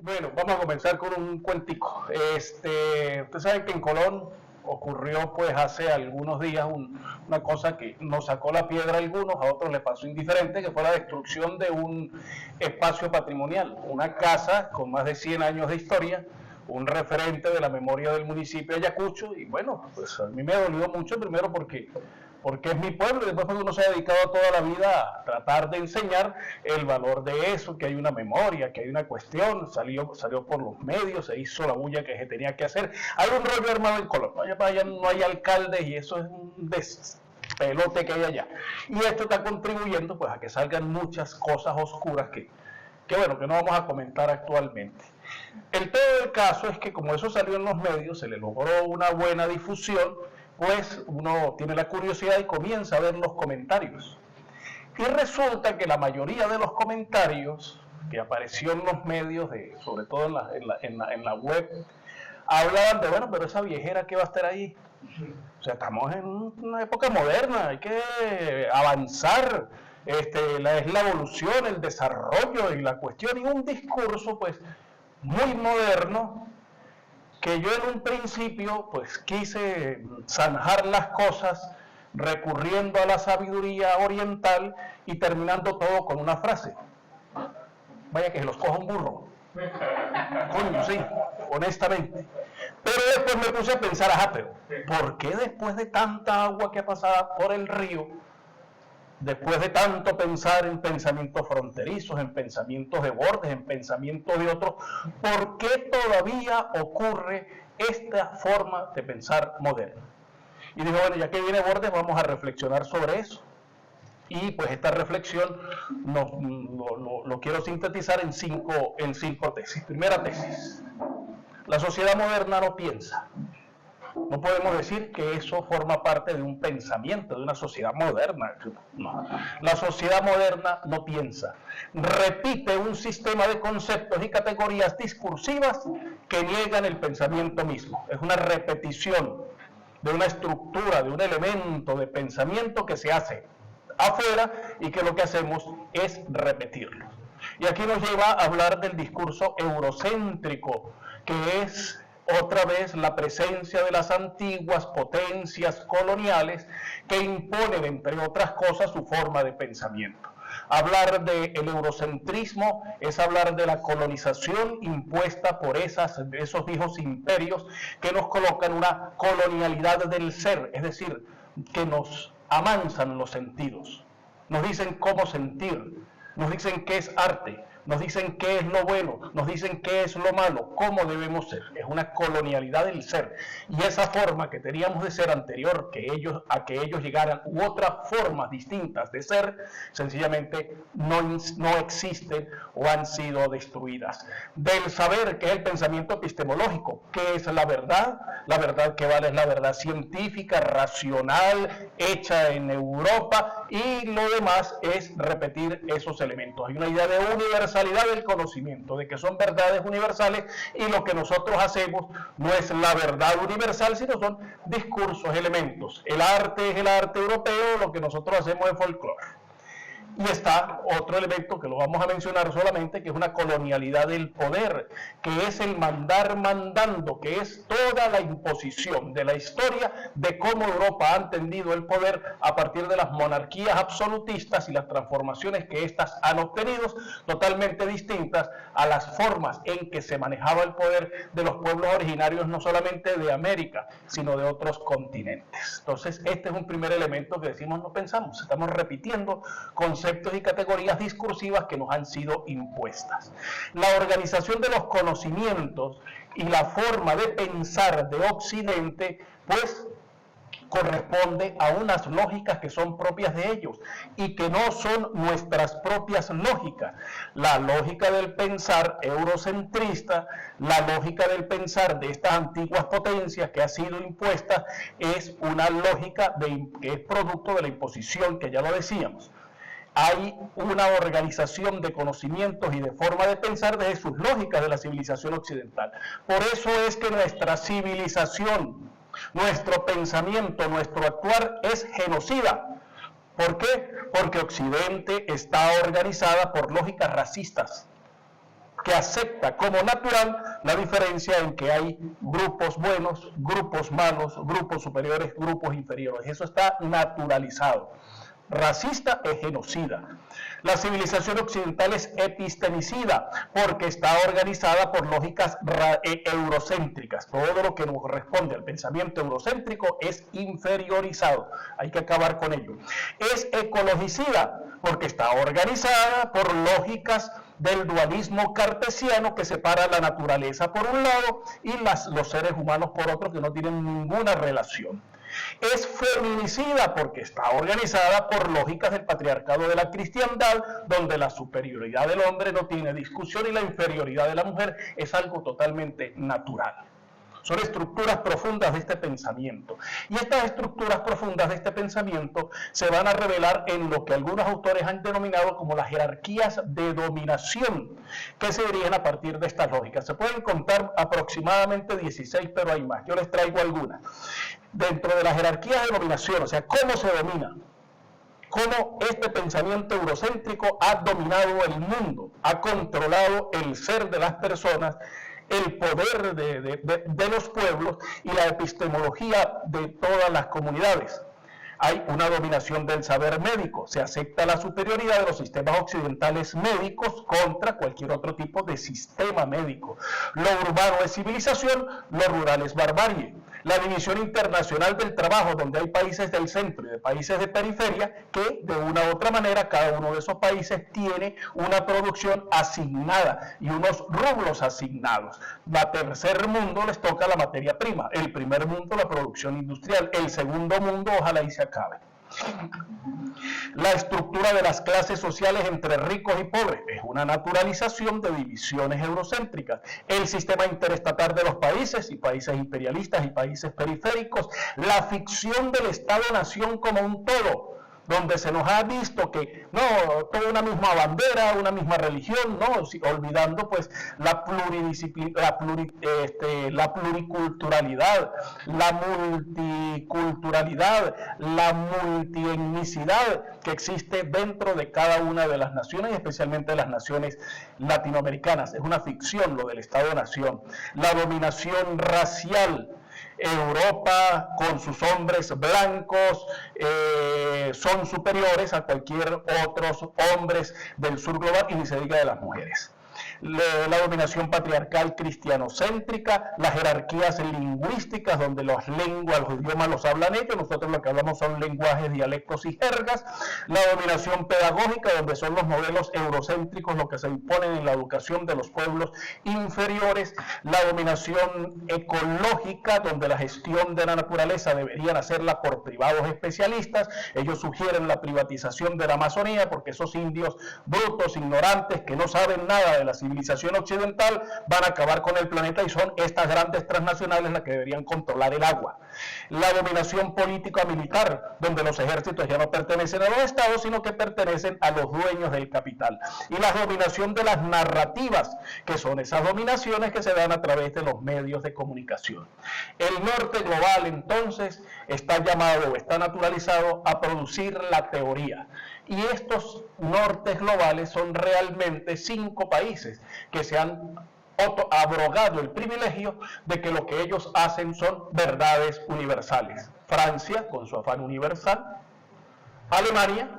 Bueno, vamos a comenzar con un cuentico. Ustedes saben que en Colón ocurrió pues hace algunos días una cosa que nos sacó la piedra a algunos, a otros les pasó indiferente, que fue la destrucción de un espacio patrimonial, una casa con más de 100 años de historia, un referente de la memoria del municipio de Ayacucho, y bueno, pues a mí me dolió mucho, primero porque es mi pueblo, y después porque uno se ha dedicado toda la vida a tratar de enseñar el valor de eso, que hay una memoria, que hay una cuestión, salió por los medios, se hizo la bulla que se tenía que hacer. Hay un rollo armado en Colón, allá no hay alcaldes y eso es un despelote que hay allá. Y esto está contribuyendo pues a que salgan muchas cosas oscuras que bueno, que no vamos a comentar actualmente. El todo del caso es que como eso salió en los medios, se le logró una buena difusión, pues uno tiene la curiosidad y comienza a ver los comentarios. Y resulta que la mayoría de los comentarios que apareció en los medios, sobre todo en la web, hablaban de, bueno, pero esa viejera que va a estar ahí. O sea, estamos en una época moderna, hay que avanzar, es la evolución, el desarrollo y la cuestión, y un discurso pues muy moderno, que yo en un principio pues quise zanjar las cosas recurriendo a la sabiduría oriental y terminando todo con una frase: vaya que se los coja un burro. Coño, sí, honestamente. Pero después me puse a pensar, pero ¿por qué después de tanta agua que ha pasado por el río, después de tanto pensar en pensamientos fronterizos, en pensamientos de bordes, en pensamientos de otros, ¿por qué todavía ocurre esta forma de pensar moderna? Y digo, bueno, ya que viene Bordes, vamos a reflexionar sobre eso. Y pues esta reflexión lo quiero sintetizar en cinco tesis. Primera tesis: la sociedad moderna no piensa. No podemos decir que eso forma parte de un pensamiento, de una sociedad moderna. No. La sociedad moderna no piensa. Repite un sistema de conceptos y categorías discursivas que niegan el pensamiento mismo. Es una repetición de una estructura, de un elemento de pensamiento que se hace afuera y que lo que hacemos es repetirlo. Y aquí nos lleva a hablar del discurso eurocéntrico, que es otra vez la presencia de las antiguas potencias coloniales que imponen, entre otras cosas, su forma de pensamiento. Hablar del eurocentrismo es hablar de la colonización impuesta por esos viejos imperios que nos colocan una colonialidad del ser, es decir, que nos amansan los sentidos, nos dicen cómo sentir, nos dicen qué es arte, nos dicen qué es lo bueno, nos dicen qué es lo malo, cómo debemos ser. Es una colonialidad del ser. Y esa forma que teníamos de ser anterior a que ellos llegaran, u otras formas distintas de ser, sencillamente no existen o han sido destruidas. Del saber, que es el pensamiento epistemológico, que es la verdad que vale es la verdad científica, racional, hecha en Europa, y lo demás es repetir esos elementos. Hay una idea de universalidad del conocimiento, de que son verdades universales, y lo que nosotros hacemos no es la verdad universal, sino son discursos, elementos. El arte es el arte europeo, lo que nosotros hacemos es folclore. Y está otro elemento que lo vamos a mencionar solamente, que es una colonialidad del poder, que es el mandar mandando, que es toda la imposición de la historia de cómo Europa ha entendido el poder a partir de las monarquías absolutistas y las transformaciones que éstas han obtenido, totalmente distintas a las formas en que se manejaba el poder de los pueblos originarios, no solamente de América, sino de otros continentes. Entonces, este es un primer elemento que decimos no pensamos, estamos repitiendo conceptos y categorías discursivas que nos han sido impuestas. La organización de los conocimientos y la forma de pensar de Occidente, pues, corresponde a unas lógicas que son propias de ellos y que no son nuestras propias lógicas. La lógica del pensar eurocentrista, la lógica del pensar de estas antiguas potencias que ha sido impuesta, es una lógica que es producto de la imposición, que ya lo decíamos. Hay una organización de conocimientos y de forma de pensar desde sus lógicas de la civilización occidental. Por eso es que nuestra civilización, nuestro pensamiento, nuestro actuar es genocida. ¿Por qué? Porque Occidente está organizada por lógicas racistas. que acepta como natural la diferencia en que hay grupos buenos, grupos malos, grupos superiores, grupos inferiores. Eso está naturalizado. Racista es genocida. La civilización occidental es epistemicida porque está organizada por lógicas eurocéntricas. Todo lo que nos corresponde al pensamiento eurocéntrico es inferiorizado. Hay que acabar con ello. Es ecologicida porque está organizada por lógicas del dualismo cartesiano que separa la naturaleza por un lado y los seres humanos por otro, que no tienen ninguna relación. Es feminicida porque está organizada por lógicas del patriarcado de la cristiandad, donde la superioridad del hombre no tiene discusión y la inferioridad de la mujer es algo totalmente natural. Son estructuras profundas de este pensamiento. Y estas estructuras profundas de este pensamiento se van a revelar en lo que algunos autores han denominado como las jerarquías de dominación, que se dirigen a partir de estas lógicas. Se pueden contar aproximadamente 16, pero hay más. Yo les traigo algunas. Dentro de las jerarquías de dominación, o sea, ¿cómo se domina? Cómo este pensamiento eurocéntrico ha dominado el mundo, ha controlado el ser de las personas, el poder de los pueblos y la epistemología de todas las comunidades. Hay una dominación del saber médico, se acepta la superioridad de los sistemas occidentales médicos contra cualquier otro tipo de sistema médico. Lo urbano es civilización, lo rural es barbarie. La división internacional del trabajo, donde hay países del centro y de países de periferia, que de una u otra manera cada uno de esos países tiene una producción asignada y unos rublos asignados. La tercer mundo les toca la materia prima, el primer mundo la producción industrial, el segundo mundo ojalá y se acabe. La estructura de las clases sociales entre ricos y pobres es una naturalización de divisiones eurocéntricas. El sistema interestatal de los países y países imperialistas y países periféricos, la ficción del Estado-nación como un todo, donde se nos ha visto que no, toda una misma bandera, una misma religión, no, olvidando pues la pluriculturalidad, la multiculturalidad, la multietnicidad que existe dentro de cada una de las naciones, y especialmente las naciones latinoamericanas. Es una ficción lo del Estado-nación. La dominación racial. Europa, con sus hombres blancos, son superiores a cualquier otros hombres del sur global, y ni se diga de las mujeres. La dominación patriarcal cristianocéntrica, las jerarquías lingüísticas donde las lenguas, los idiomas los hablan ellos, nosotros lo que hablamos son lenguajes, dialectos y jergas. La dominación pedagógica, donde son los modelos eurocéntricos los que se imponen en la educación de los pueblos inferiores. La dominación ecológica, donde la gestión de la naturaleza deberían hacerla por privados especialistas. Ellos sugieren la privatización de la Amazonía porque esos indios brutos, ignorantes, que no saben nada de la civilización occidental, van a acabar con el planeta, y son estas grandes transnacionales las que deberían controlar el agua. La dominación política militar, donde los ejércitos ya no pertenecen a los estados, sino que pertenecen a los dueños del capital. Y la dominación de las narrativas, que son esas dominaciones que se dan a través de los medios de comunicación. El norte global, entonces, está llamado o está naturalizado a producir la teoría. Y estos nortes globales son realmente 5 países que se han abrogado el privilegio de que lo que ellos hacen son verdades universales. Francia, con su afán universal, Alemania,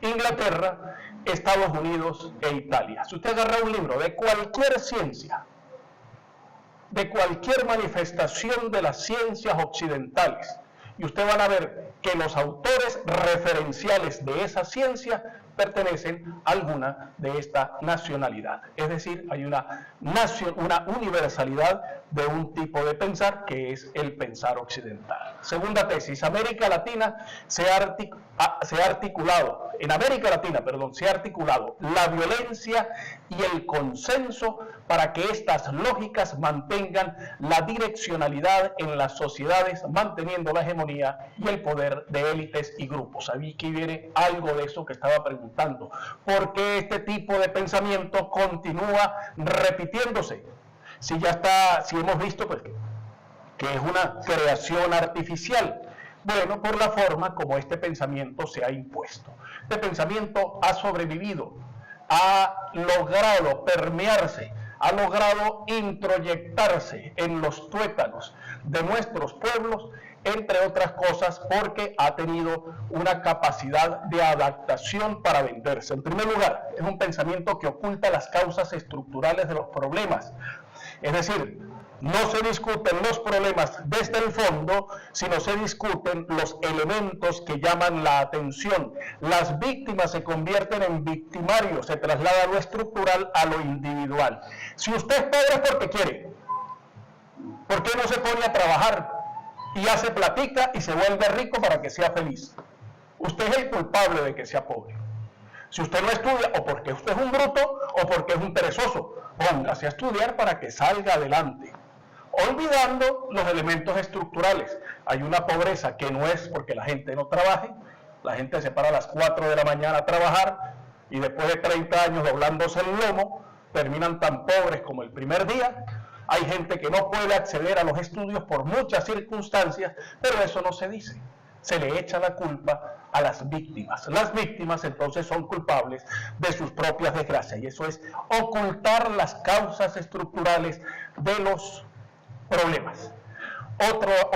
Inglaterra, Estados Unidos e Italia. Si usted agarra un libro de cualquier ciencia, de cualquier manifestación de las ciencias occidentales, y usted van a ver que los autores referenciales de esa ciencia pertenecen a alguna de esta nacionalidad. Es decir, hay una universalidad de un tipo de pensar que es el pensar occidental. Segunda tesis, América Latina se ha articulado la violencia y el consenso para que estas lógicas mantengan la direccionalidad en las sociedades, manteniendo la hegemonía y el poder de élites y grupos. Aquí viene algo de eso que estaba preguntando. ¿Por qué este tipo de pensamiento continúa repitiéndose? Si hemos visto pues, que es una creación artificial. Bueno, por la forma como este pensamiento se ha impuesto. Este pensamiento ha sobrevivido ha logrado permearse, ha logrado introyectarse en los tuétanos de nuestros pueblos, entre otras cosas porque ha tenido una capacidad de adaptación para venderse. En primer lugar, es un pensamiento que oculta las causas estructurales de los problemas. Es decir, no se discuten los problemas desde el fondo, sino se discuten los elementos que llaman la atención. Las víctimas se convierten en victimarios, se traslada lo estructural a lo individual. Si usted es pobre es porque quiere. ¿Por qué no se pone a trabajar y hace platica y se vuelve rico para que sea feliz? Usted es el culpable de que sea pobre. Si usted no estudia, o porque usted es un bruto, o porque es un perezoso, póngase a estudiar para que salga adelante, olvidando los elementos estructurales. Hay una pobreza que no es porque la gente no trabaje, la gente se para a las 4 de la mañana a trabajar y después de 30 años doblándose el lomo, terminan tan pobres como el primer día. Hay gente que no puede acceder a los estudios por muchas circunstancias, pero eso no se dice. Se le echa la culpa a las víctimas. Las víctimas entonces son culpables de sus propias desgracias, y eso es ocultar las causas estructurales de los problemas.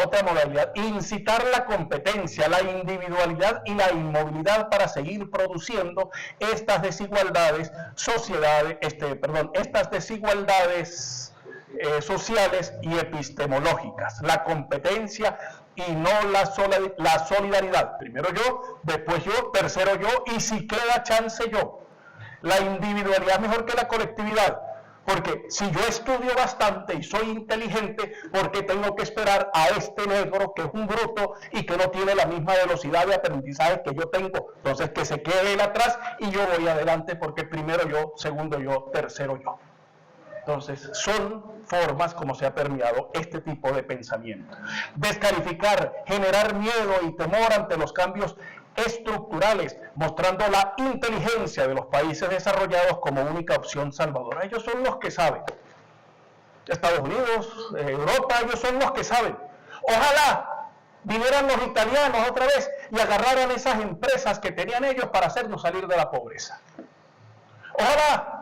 Otra modalidad, incitar la competencia, la individualidad y la inmovilidad para seguir produciendo estas desigualdades sociales y epistemológicas. La competencia y no la solidaridad. Primero yo, después yo, tercero yo, y si queda chance yo. La individualidad es mejor que la colectividad, porque si yo estudio bastante y soy inteligente, ¿por qué tengo que esperar a este negro que es un bruto y que no tiene la misma velocidad de aprendizaje que yo tengo? Entonces que se quede él atrás y yo voy adelante porque primero yo, segundo yo, tercero yo. Entonces, son formas como se ha permeado este tipo de pensamiento. Descalificar, generar miedo y temor ante los cambios estructurales, mostrando la inteligencia de los países desarrollados como única opción salvadora. Ellos son los que saben. Estados Unidos, Europa, ellos son los que saben. Ojalá vinieran los italianos otra vez y agarraran esas empresas que tenían ellos para hacernos salir de la pobreza. Ojalá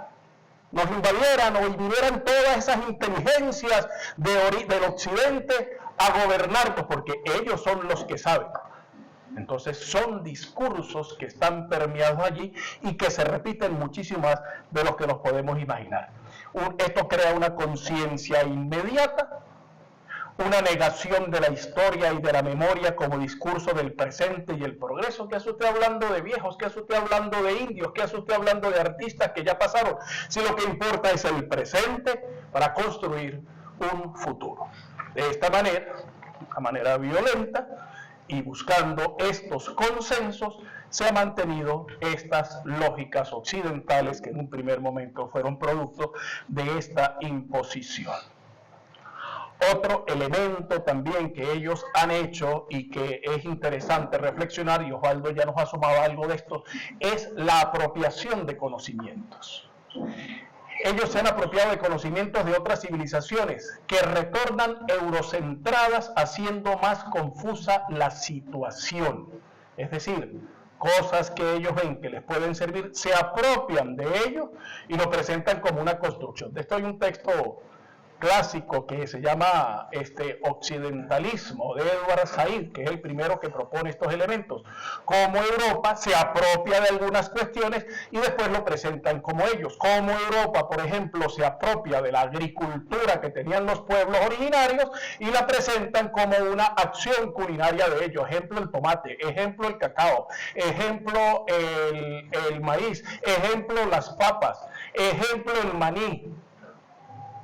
nos invadieran o vinieran todas esas inteligencias del occidente a gobernarnos, porque ellos son los que saben. Entonces son discursos que están permeados allí y que se repiten muchísimo más de lo que nos podemos imaginar. Esto crea una conciencia inmediata, una negación de la historia y de la memoria como discurso del presente y el progreso. ¿Qué hace usted hablando de viejos? ¿Qué hace usted hablando de indios? ¿Qué hace usted hablando de artistas que ya pasaron? Si lo que importa es el presente para construir un futuro. De esta manera, a manera violenta y buscando estos consensos, se han mantenido estas lógicas occidentales que en un primer momento fueron producto de esta imposición. Otro elemento también que ellos han hecho y que es interesante reflexionar, y Osvaldo ya nos ha sumado algo de esto, es la apropiación de conocimientos. Ellos se han apropiado de conocimientos de otras civilizaciones que retornan eurocentradas, haciendo más confusa la situación. Es decir, cosas que ellos ven que les pueden servir, se apropian de ello y lo presentan como una construcción. De esto hay un texto clásico que se llama Occidentalismo, de Edward Said, que es el primero que propone estos elementos. Como Europa se apropia de algunas cuestiones y después lo presentan como ellos. Como Europa, por ejemplo, se apropia de la agricultura que tenían los pueblos originarios y la presentan como una acción culinaria de ellos. Ejemplo, el tomate, ejemplo, el cacao, ejemplo, el maíz, ejemplo, las papas, ejemplo, el maní,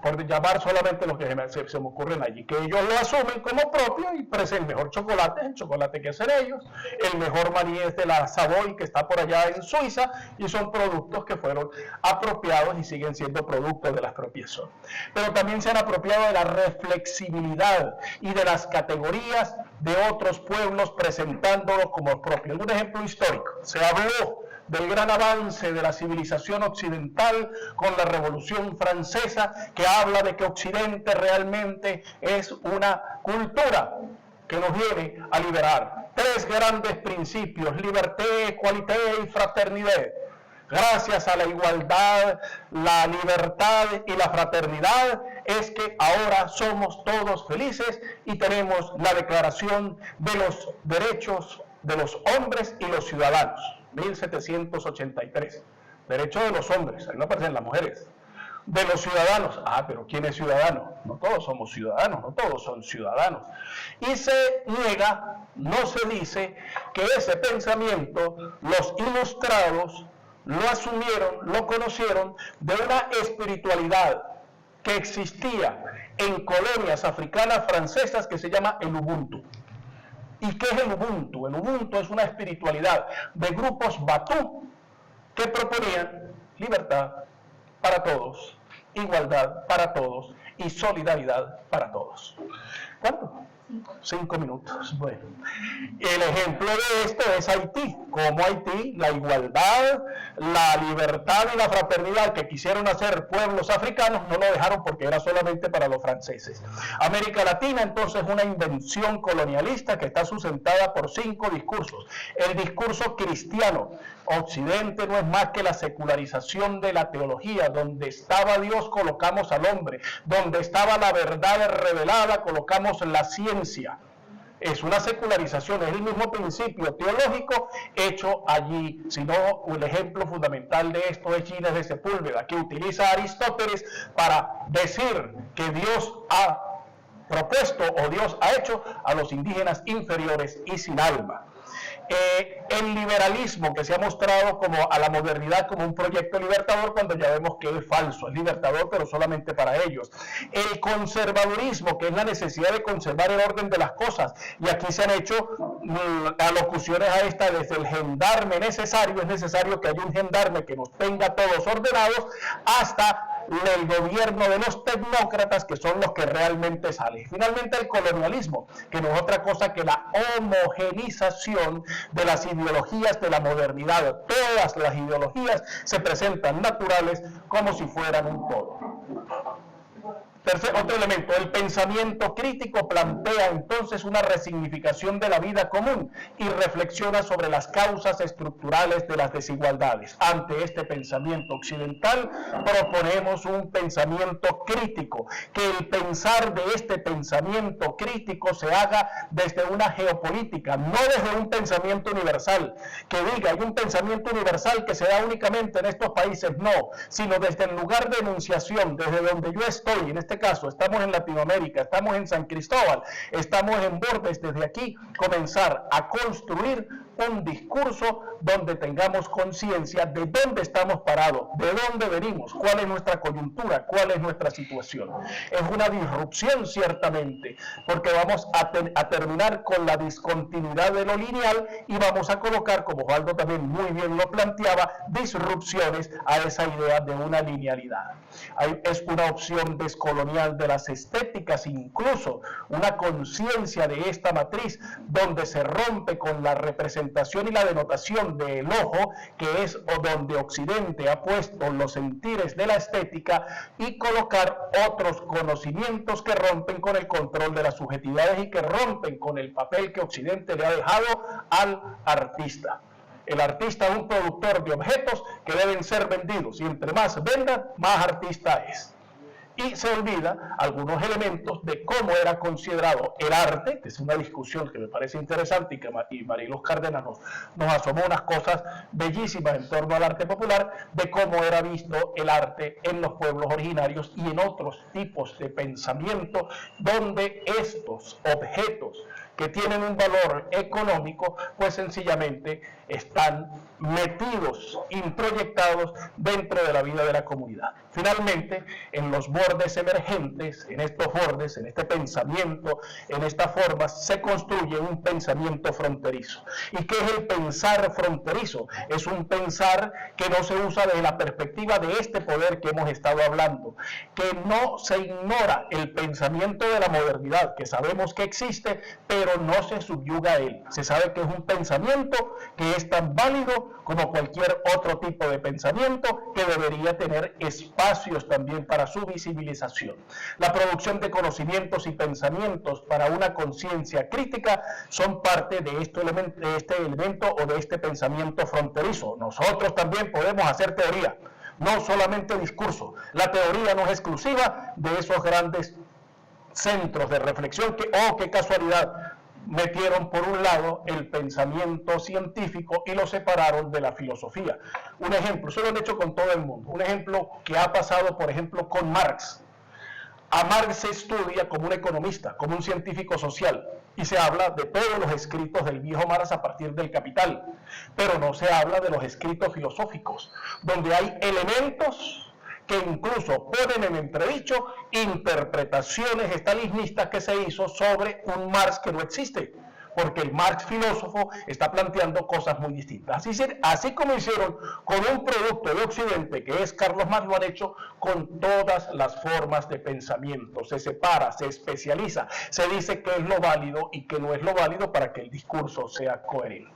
por llamar solamente los que se me ocurren allí, que ellos lo asumen como propio y presentan el mejor chocolate, el chocolate que hacen ellos, el mejor maní es de la Savoy que está por allá en Suiza, y son productos que fueron apropiados y siguen siendo productos de la expropiación. Pero también se han apropiado de la reflexibilidad y de las categorías de otros pueblos presentándolos como propios. Un ejemplo histórico, se habló del gran avance de la civilización occidental con la Revolución Francesa, que habla de que Occidente realmente es una cultura que nos viene a liberar. Tres grandes principios: liberté, equalité y fraternidad. gracias a la igualdad, la libertad y la fraternidad, es que ahora somos todos felices y tenemos la Declaración de los Derechos de los Hombres y los Ciudadanos, 1783. Derechos de los hombres, ahí no aparecen las mujeres. De los ciudadanos, pero ¿quién es ciudadano? No todos somos ciudadanos, no todos son ciudadanos. Y se niega, no se dice que ese pensamiento los ilustrados lo asumieron, lo conocieron de una espiritualidad que existía en colonias africanas francesas que se llama el Ubuntu. ¿Y qué es el Ubuntu? El Ubuntu es una espiritualidad de grupos Batú que proponían libertad para todos, igualdad para todos y solidaridad para todos. ¿Cuánto? 5 minutos. Bueno, el ejemplo de esto es Haití. Como Haití, la igualdad, la libertad y la fraternidad que quisieron hacer pueblos africanos no lo dejaron porque era solamente para los franceses. América Latina, entonces, es una invención colonialista que está sustentada por 5 discursos. El discurso cristiano. Occidente no es más que la secularización de la teología. Donde estaba Dios colocamos al hombre, donde estaba la verdad revelada colocamos la ciencia. Es una secularización, es el mismo principio teológico hecho allí. Si no, el ejemplo fundamental de esto es Gines de Sepúlveda, que utiliza a Aristóteles para decir que Dios ha propuesto o Dios ha hecho a los indígenas inferiores y sin alma. El liberalismo que se ha mostrado como a la modernidad como un proyecto libertador, cuando ya vemos que es falso, es libertador pero solamente para ellos. El conservadurismo, que es la necesidad de conservar el orden de las cosas, y aquí se han hecho alocuciones a esta desde el gendarme necesario, es necesario que haya un gendarme que nos tenga todos ordenados, hasta el gobierno de los tecnócratas, que son los que realmente salen. Finalmente, el colonialismo, que no es otra cosa que la homogenización de las ideologías de la modernidad. Todas las ideologías se presentan naturales como si fueran un todo. Otro elemento, el pensamiento crítico plantea entonces una resignificación de la vida común y reflexiona sobre las causas estructurales de las desigualdades. Ante este pensamiento occidental proponemos un pensamiento crítico, que el pensar de este pensamiento crítico se haga desde una geopolítica, no desde un pensamiento universal, que diga hay un pensamiento universal que se da únicamente en estos países, no, sino desde el lugar de enunciación, desde donde yo estoy, en este caso estamos en Latinoamérica, estamos en San Cristóbal, estamos en Bordes, desde aquí comenzar a construir un discurso donde tengamos conciencia de dónde estamos parados, de dónde venimos, cuál es nuestra coyuntura, cuál es nuestra situación. Es una disrupción ciertamente, porque vamos a terminar con la discontinuidad de lo lineal y vamos a colocar, como Osvaldo también muy bien lo planteaba, disrupciones a esa idea de una linealidad. Es una opción descolonial de las estéticas, incluso una conciencia de esta matriz donde se rompe con la representación y la denotación del ojo, que es donde Occidente ha puesto los sentires de la estética, y colocar otros conocimientos que rompen con el control de las subjetividades y que rompen con el papel que Occidente le ha dejado al artista. El artista es un productor de objetos que deben ser vendidos, y entre más vendan, más artista es. Y se olvida algunos elementos de cómo era considerado el arte, que es una discusión que me parece interesante y Mariluz Cárdenas nos asomó unas cosas bellísimas en torno al arte popular, de cómo era visto el arte en los pueblos originarios y en otros tipos de pensamiento, donde estos objetos que tienen un valor económico, pues sencillamente están metidos, introyectados dentro de la vida de la comunidad. Finalmente, en los bordes emergentes, en estos bordes, en este pensamiento, en estas formas, se construye un pensamiento fronterizo. ¿Y qué es el pensar fronterizo? Es un pensar que no se usa desde la perspectiva de este poder que hemos estado hablando, que no se ignora el pensamiento de la modernidad, que sabemos que existe, pero pero no se subyuga a él. Se sabe que es un pensamiento que es tan válido como cualquier otro tipo de pensamiento, que debería tener espacios también para su visibilización. La producción de conocimientos y pensamientos para una conciencia crítica son parte de este elemento o de este pensamiento fronterizo. Nosotros también podemos hacer teoría, no solamente discurso. La teoría no es exclusiva de esos grandes centros de reflexión que, oh, qué casualidad, metieron por un lado el pensamiento científico y lo separaron de la filosofía. Un ejemplo, eso lo han hecho con todo el mundo, un ejemplo que ha pasado, por ejemplo, con Marx. A Marx se estudia como un economista, como un científico social, y se habla de todos los escritos del viejo Marx a partir del Capital, pero no se habla de los escritos filosóficos, donde hay elementos que incluso ponen en entredicho interpretaciones estalinistas que se hizo sobre un Marx que no existe, porque el Marx filósofo está planteando cosas muy distintas. Así como hicieron con un producto de Occidente que es Carlos Marx, lo han hecho con todas las formas de pensamiento. Se separa, se especializa, se dice qué es lo válido y qué no es lo válido para que el discurso sea coherente.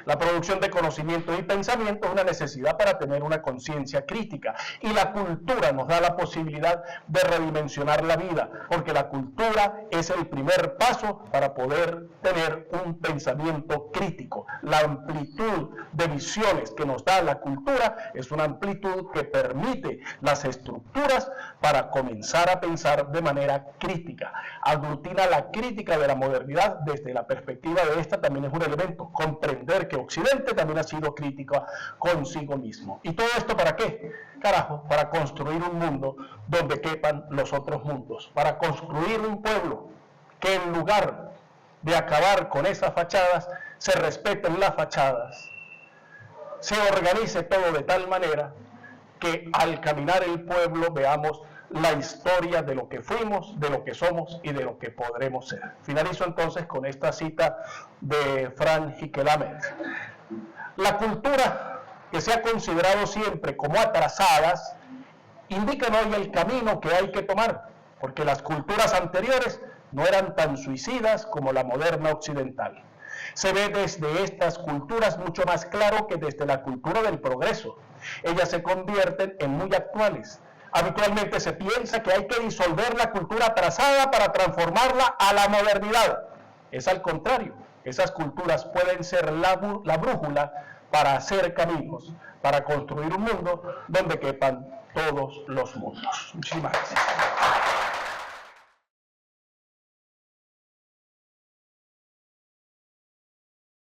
La producción de conocimiento y pensamiento es una necesidad para tener una conciencia crítica, y la cultura nos da la posibilidad de redimensionar la vida, porque la cultura es el primer paso para poder tener un pensamiento crítico. La amplitud de visiones que nos da la cultura es una amplitud que permite las estructuras para comenzar a pensar de manera crítica. Aglutina la crítica de la modernidad desde la perspectiva de esta, también es un elemento. Comprender que Occidente también ha sido crítica consigo mismo. ¿Y todo esto para qué? Carajo, para construir un mundo donde quepan los otros mundos, para construir un pueblo que en lugar de acabar con esas fachadas, se respeten las fachadas, se organice todo de tal manera que al caminar el pueblo veamos la historia de lo que fuimos, de lo que somos y de lo que podremos ser. Finalizo entonces con esta cita de Frank Hickelhammer. La cultura que se ha considerado siempre como atrasadas indican hoy el camino que hay que tomar, porque las culturas anteriores no eran tan suicidas como la moderna occidental. Se ve desde estas culturas mucho más claro que desde la cultura del progreso. Ellas se convierten en muy actuales. Habitualmente se piensa que hay que disolver la cultura atrasada para transformarla a la modernidad. Es al contrario. Esas culturas pueden ser la brújula para hacer caminos, para construir un mundo donde quepan todos los mundos. Muchísimas gracias.